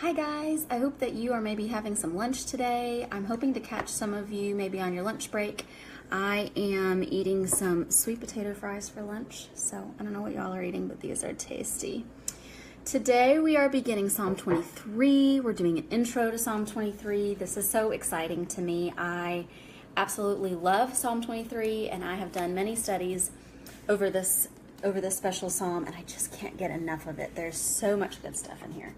Hi guys, I hope that you are maybe having some lunch today. I'm hoping to catch some of you maybe on your lunch break. I am eating some sweet potato fries for lunch, so I don't know what y'all are eating, but these are tasty. Today we are beginning Psalm 23. We're doing an intro to Psalm 23. This is so exciting to me. I absolutely love Psalm 23, and I have done many studies over this special psalm, and I just can't get enough of it. There's so much good stuff in here.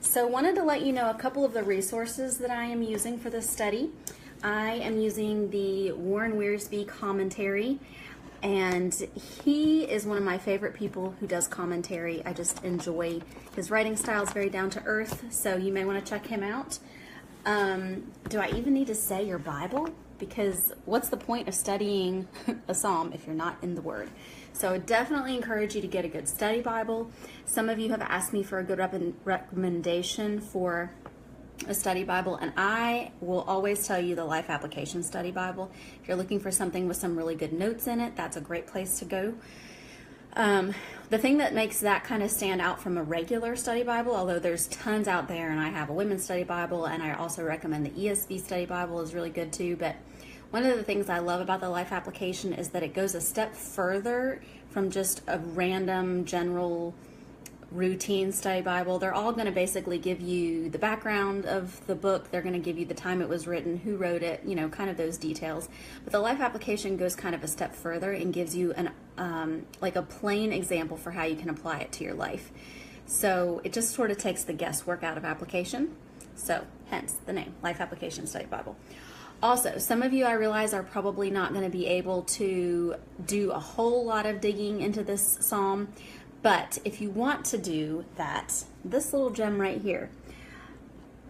So wanted to let you know a couple of the resources that I am using for this study. I am using the Warren Wiersbe commentary, and he is one of my favorite people who does commentary. I just enjoy his writing style. It's very down to earth, so you may want to check him out. Do I even need to say your Bible? Because what's the point of studying a psalm if you're not in the Word? So I definitely encourage you to get a good study Bible. Some of you have asked me for a good recommendation for a study Bible, and I will always tell you the Life Application Study Bible. If you're looking for something with some really good notes in it, that's a great place to go. The thing that makes that kind of stand out from a regular study Bible, although there's tons out there, and I have a women's study Bible, and I also recommend the ESV study Bible is really good too, but one of the things I love about the Life Application is that it goes a step further from just a random general routine study Bible. They're all going to basically give you the background of the book. They're going to give you the time it was written, who wrote it, you know, kind of those details. But the Life Application goes kind of a step further and gives you an like a plain example for how you can apply it to your life. So it just sort of takes the guesswork out of application. So hence the name, Life Application Study Bible. Also, some of you, I realize, are probably not going to be able to do a whole lot of digging into this psalm, but if you want to do that, this little gem right here,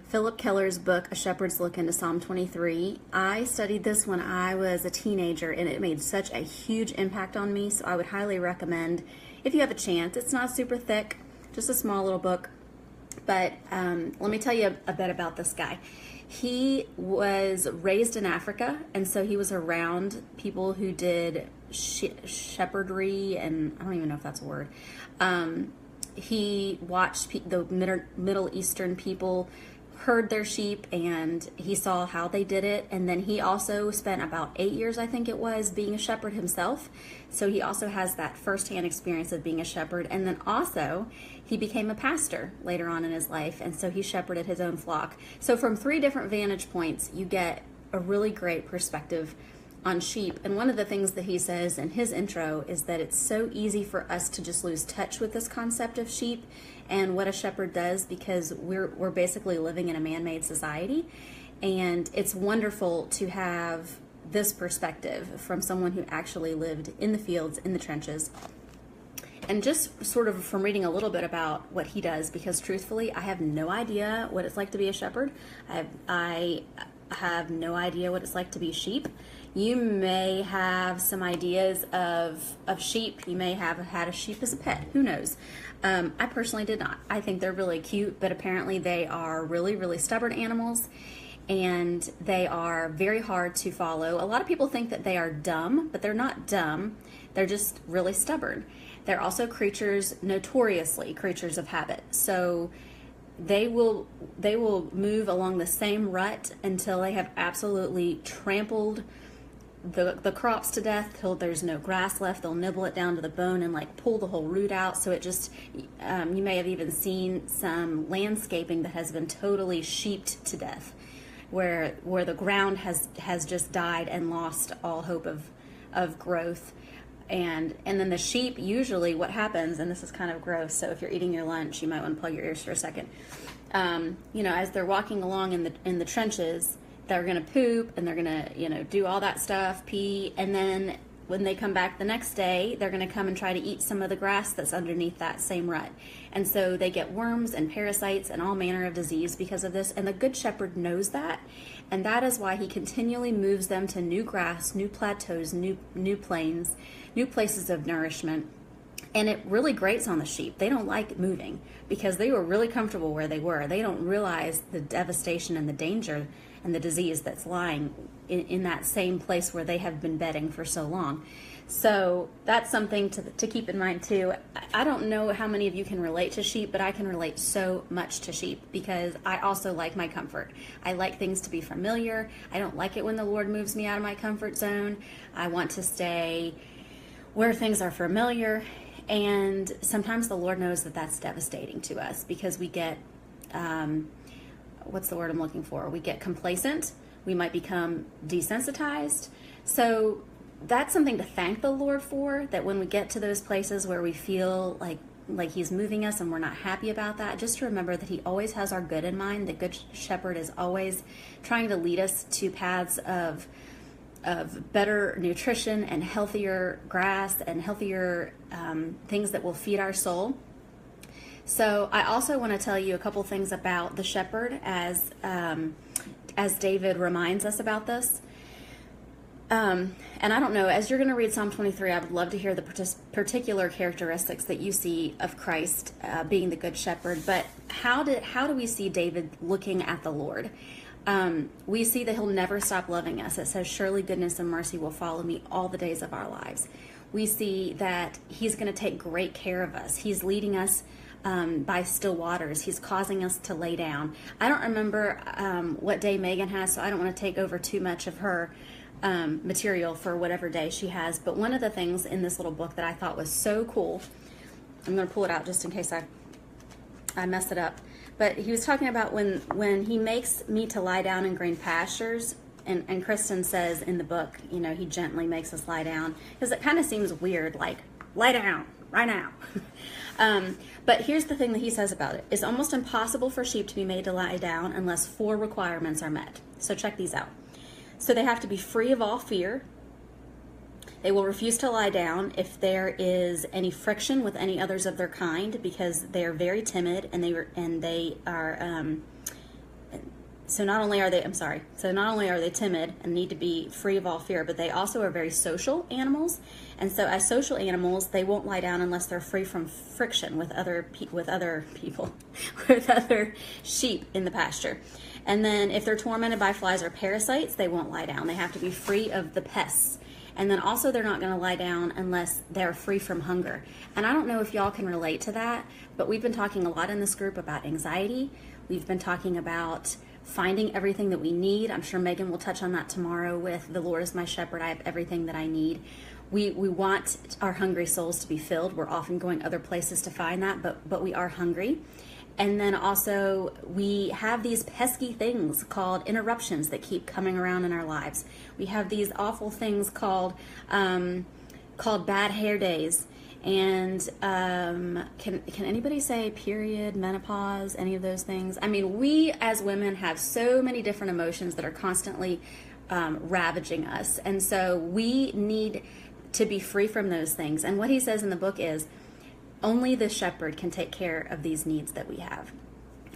Philip Keller's book, A Shepherd's Look into Psalm 23, I studied this when I was a teenager, and it made such a huge impact on me, so I would highly recommend, if you have a chance. It's not super thick, just a small little book, but let me tell you a bit about this guy. He was raised in Africa, and so he was around people who did shepherdry, and I don't even know if that's a word. He watched the Middle Eastern people herd their sheep, and he saw how they did it, and then he also spent about 8 years, I think it was, being a shepherd himself. So he also has that firsthand experience of being a shepherd, and then also he became a pastor later on in his life, and so he shepherded his own flock. So from 3 different vantage points, you get a really great perspective on sheep. And one of the things that he says in his intro is that it's so easy for us to just lose touch with this concept of sheep and what a shepherd does, because we're basically living in a man-made society, and it's wonderful to have this perspective from someone who actually lived in the fields, in the trenches. And just sort of from reading a little bit about what he does, because truthfully, I have no idea what it's like to be a shepherd. I have no idea what it's like to be sheep. You may have some ideas of sheep. You may have had a sheep as a pet. Who knows? I personally did not. I think they're really cute, but apparently they are really, really stubborn animals, and they are very hard to follow. A lot of people think that they are dumb, but they're not dumb. They're just really stubborn. They're also notoriously creatures of habit. So they will move along the same rut until they have absolutely trampled the crops to death till there's no grass left. They'll nibble it down to the bone and like pull the whole root out. So it just, you may have even seen some landscaping that has been totally sheeped to death, where the ground has just died and lost all hope of growth. And then the sheep, usually what happens, and this is kind of gross, so if you're eating your lunch, you might want to plug your ears for a second. As they're walking along in the trenches, they're going to poop, and they're going to, do all that stuff, pee, and then when they come back the next day, they're going to come and try to eat some of the grass that's underneath that same rut. And so they get worms and parasites and all manner of disease because of this, and the Good Shepherd knows that, and that is why he continually moves them to new grass, new plateaus, new plains, new places of nourishment. And it really grates on the sheep. They don't like moving because they were really comfortable where they were. They don't realize the devastation and the danger and the disease that's lying in that same place where they have been bedding for so long. So that's something to keep in mind too. I don't know how many of you can relate to sheep, but I can relate so much to sheep because I also like my comfort. I like things to be familiar. I don't like it when the Lord moves me out of my comfort zone. I want to stay where things are familiar. And sometimes the Lord knows that that's devastating to us because we get, what's the word I'm looking for? We get complacent. We might become desensitized. So that's something to thank the Lord for, that when we get to those places where we feel like he's moving us and we're not happy about that, just to remember that he always has our good in mind. The Good Shepherd is always trying to lead us to paths of better nutrition and healthier grass and healthier things that will feed our soul. So I also want to tell you a couple things about the shepherd as David reminds us about this. And I don't know, as you're going to read Psalm 23, I would love to hear the particular characteristics that you see of Christ being the Good Shepherd. But how do we see David looking at the Lord? We see that he'll never stop loving us. It says, surely goodness and mercy will follow me all the days of our lives. We see that he's going to take great care of us. He's leading us by still waters. He's causing us to lay down. I don't remember what day Megan has, so I don't want to take over too much of her material for whatever day she has. But one of the things in this little book that I thought was so cool, I'm going to pull it out just in case I mess it up. But he was talking about when he makes me to lie down in green pastures, and Kristen says in the book, you know, he gently makes us lie down, because it kind of seems weird, like, lie down right now. But here's the thing that he says about it. It's almost impossible for sheep to be made to lie down unless 4 requirements are met. So check these out. So they have to be free of all fear. They will refuse to lie down if there is any friction with any others of their kind, because they are very timid, and they are so not only are they timid and need to be free of all fear, but they also are very social animals. And so as social animals, they won't lie down unless they're free from friction with other people, with other sheep in the pasture. And then if they're tormented by flies or parasites, they won't lie down. They have to be free of the pests. And then also they're not going to lie down unless they're free from hunger. And I don't know if y'all can relate to that, but we've been talking a lot in this group about anxiety. We've been talking about finding everything that we need. I'm sure Megan will touch on that tomorrow with the Lord is my shepherd. I have everything that I need. We want our hungry souls to be filled. We're often going other places to find that, but we are hungry. And then also we have these pesky things called interruptions that keep coming around in our lives. We have these awful things called bad hair days. And can anybody say period, menopause, any of those things? I mean, we as women have so many different emotions that are constantly ravaging us. And so we need to be free from those things. And what he says in the book is, only the shepherd can take care of these needs that we have.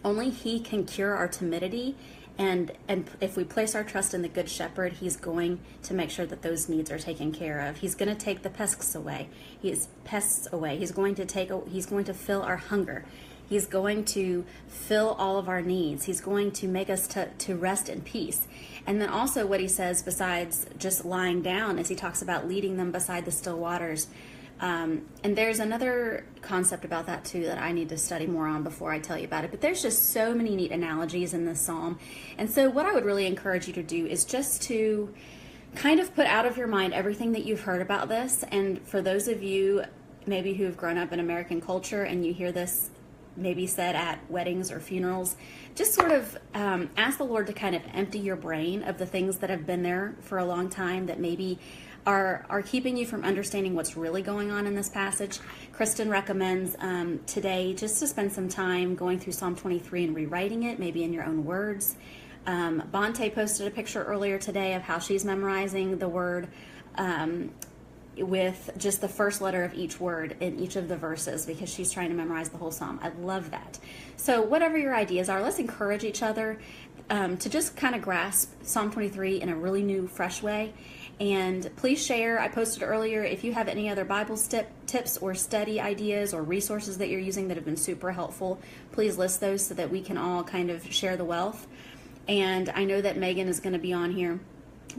Only he can cure our timidity. And if we place our trust in the Good Shepherd, he's going to make sure that those needs are taken care of. He's going to take the pests away. He's going to fill our hunger. He's going to fill all of our needs. He's going to make us to rest in peace. And then also what he says, besides just lying down, is he talks about leading them beside the still waters. And there's another concept about that too that I need to study more on before I tell you about it. But there's just so many neat analogies in this psalm. And so what I would really encourage you to do is just to kind of put out of your mind everything that you've heard about this. And for those of you maybe who have grown up in American culture and you hear this maybe said at weddings or funerals, just sort of ask the Lord to kind of empty your brain of the things that have been there for a long time that maybe are keeping you from understanding what's really going on in this passage. Kristen recommends today just to spend some time going through Psalm 23 and rewriting it, maybe in your own words. Bonte posted a picture earlier today of how she's memorizing the word with just the first letter of each word in each of the verses, because she's trying to memorize the whole psalm. I love that. So whatever your ideas are, let's encourage each other to just kind of grasp Psalm 23 in a really new, fresh way. And please share. I posted earlier, if you have any other Bible tips or study ideas or resources that you're using that have been super helpful, please list those so that we can all kind of share the wealth. And I know that Megan is going to be on here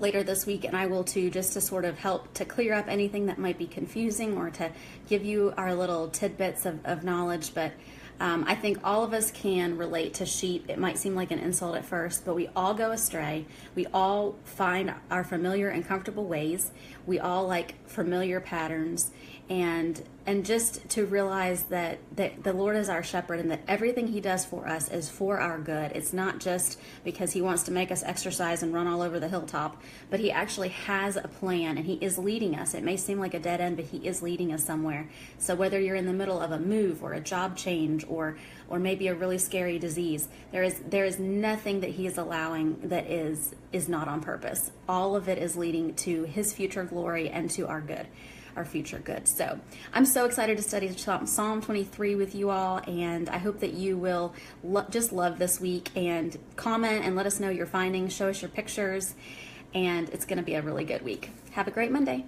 later this week, and I will too, just to sort of help to clear up anything that might be confusing or to give you our little tidbits of knowledge. But I think all of us can relate to sheep. It might seem like an insult at first, but we all go astray. We all find our familiar and comfortable ways. We all like familiar patterns, and just to realize that the Lord is our shepherd and that everything he does for us is for our good. It's not just because he wants to make us exercise and run all over the hilltop, but he actually has a plan and he is leading us. It may seem like a dead end, but he is leading us somewhere. So whether you're in the middle of a move or a job change or maybe a really scary disease, there is nothing that he is allowing that is not on purpose. All of it is leading to his future glory and to our good, our future good. So I'm so excited to study Psalm 23 with you all, and I hope that you will just love this week and comment and let us know your findings, show us your pictures, and it's going to be a really good week. Have a great Monday.